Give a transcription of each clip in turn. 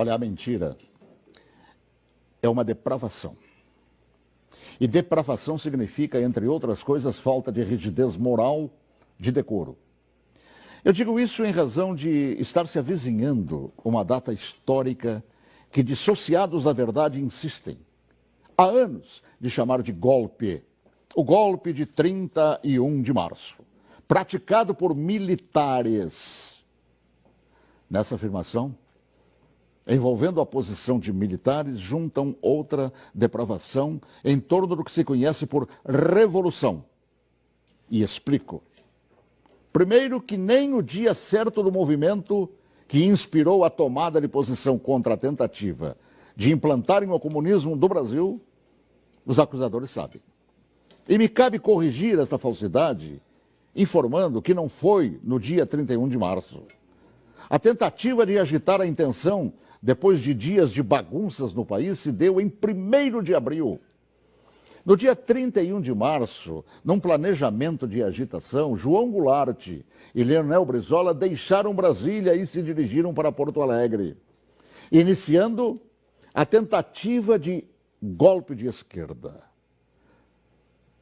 Olha, a mentira é uma depravação. E depravação significa, entre outras coisas, falta de rigidez moral, de decoro. Eu digo isso em razão de estar se avizinhando uma data histórica que dissociados da verdade insistem, há anos, de chamar de golpe. O golpe de 31 de março, praticado por militares. Nessa afirmação, envolvendo a posição de militares, juntam outra depravação em torno do que se conhece por revolução. E explico. Primeiro, que nem o dia certo do movimento que inspirou a tomada de posição contra a tentativa de implantarem o comunismo do Brasil, os acusadores sabem. E me cabe corrigir esta falsidade, informando que não foi no dia 31 de março. A tentativa de agitar a intenção, depois de dias de bagunças no país, se deu em 1º de abril. No dia 31 de março, num planejamento de agitação, João Goulart e Leonel Brizola deixaram Brasília e se dirigiram para Porto Alegre, iniciando a tentativa de golpe de esquerda.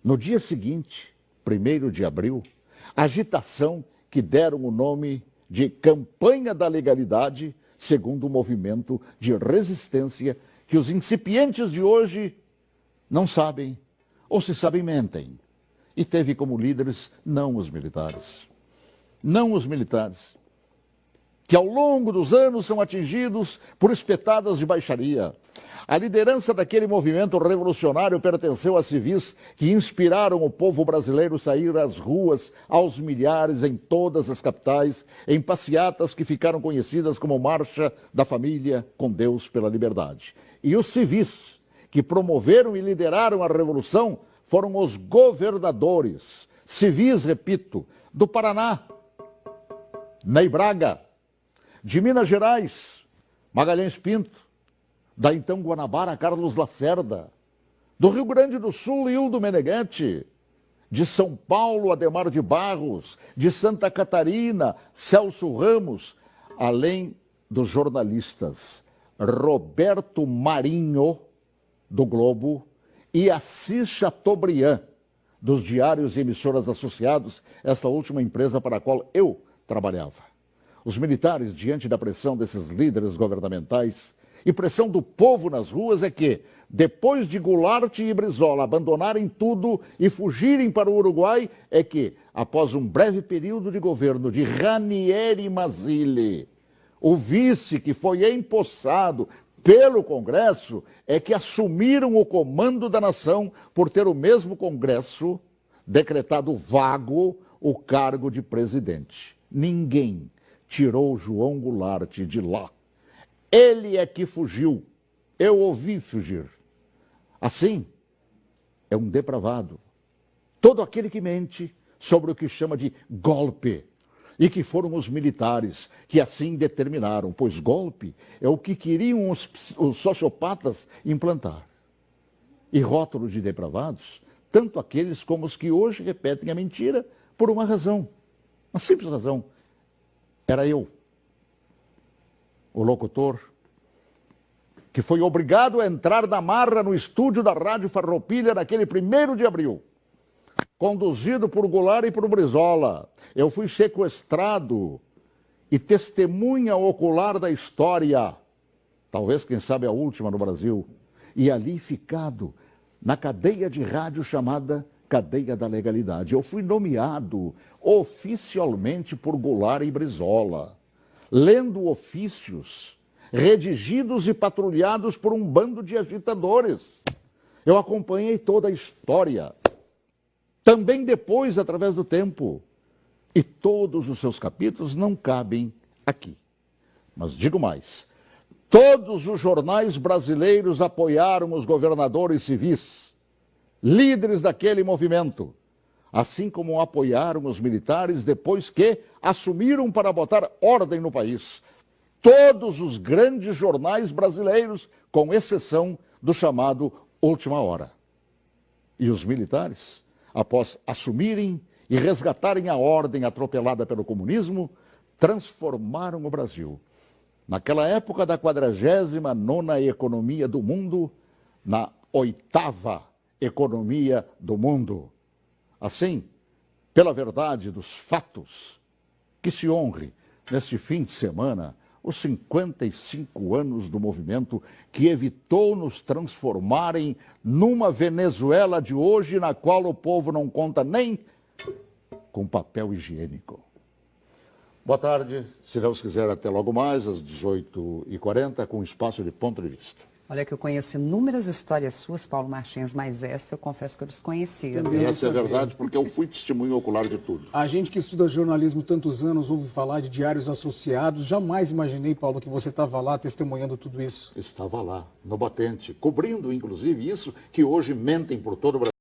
No dia seguinte, 1º de abril, agitação que deram o nome de Campanha da Legalidade, segundo o movimento de resistência que os incipientes de hoje não sabem, ou se sabem, mentem. E teve como líderes não os militares. Não os militares, que ao longo dos anos são atingidos por espetadas de baixaria. A liderança daquele movimento revolucionário pertenceu a civis que inspiraram o povo brasileiro a sair às ruas aos milhares em todas as capitais, em passeatas que ficaram conhecidas como Marcha da Família com Deus pela Liberdade. E os civis que promoveram e lideraram a revolução foram os governadores, civis, repito, do Paraná, Ney Braga, de Minas Gerais, Magalhães Pinto, da então Guanabara, Carlos Lacerda, do Rio Grande do Sul, Hildo Meneghetti, de São Paulo, Adhemar de Barros, de Santa Catarina, Celso Ramos, além dos jornalistas Roberto Marinho, do Globo, e Assis Chateaubriand, dos diários e emissoras associados, esta última empresa para a qual eu trabalhava. Os militares, diante da pressão desses líderes governamentais e pressão do povo nas ruas, é que, depois de Goulart e Brizola abandonarem tudo e fugirem para o Uruguai, é que, após um breve período de governo de Ranieri Mazzilli, o vice que foi empossado pelo Congresso, é que assumiram o comando da nação por ter o mesmo Congresso decretado vago o cargo de presidente. Ninguém tirou João Goulart de lá. Ele é que fugiu. Eu ouvi fugir. Assim, é um depravado. Todo aquele que mente sobre o que chama de golpe. E que foram os militares que assim determinaram, pois golpe é o que queriam os sociopatas implantar. E rótulo de depravados, tanto aqueles como os que hoje repetem a mentira por uma razão, uma simples razão. Era eu, o locutor, que foi obrigado a entrar na marra no estúdio da Rádio Farroupilha naquele 1º de abril. Conduzido por Goulart e por Brizola. Eu fui sequestrado e testemunha ocular da história, talvez, quem sabe, a última no Brasil, e ali ficado na cadeia de rádio chamada Cadeia da Legalidade. Eu fui nomeado oficialmente por Goulart e Brizola, lendo ofícios redigidos e patrulhados por um bando de agitadores. Eu acompanhei toda a história, também depois, através do tempo. E todos os seus capítulos não cabem aqui. Mas digo mais, todos os jornais brasileiros apoiaram os governadores civis, líderes daquele movimento, assim como apoiaram os militares depois que assumiram para botar ordem no país. Todos os grandes jornais brasileiros, com exceção do chamado Última Hora. E os militares, após assumirem e resgatarem a ordem atropelada pelo comunismo, transformaram o Brasil naquela época da 49ª economia do mundo, na 8ª economia do mundo. Assim, pela verdade dos fatos, que se honre neste fim de semana os 55 anos do movimento que evitou nos transformarem numa Venezuela de hoje, na qual o povo não conta nem com papel higiênico. Boa tarde, se Deus quiser, até logo mais, às 18h40, com espaço de ponto de vista. Olha que eu conheço inúmeras histórias suas, Paulo Martins, mas essa eu confesso que eu desconhecia. E essa é verdade, porque eu fui testemunho ocular de tudo. A gente que estuda jornalismo tantos anos ouve falar de diários associados. Jamais imaginei, Paulo, que você estava lá testemunhando tudo isso. Estava lá, no batente, cobrindo, inclusive, isso que hoje mentem por todo o Brasil.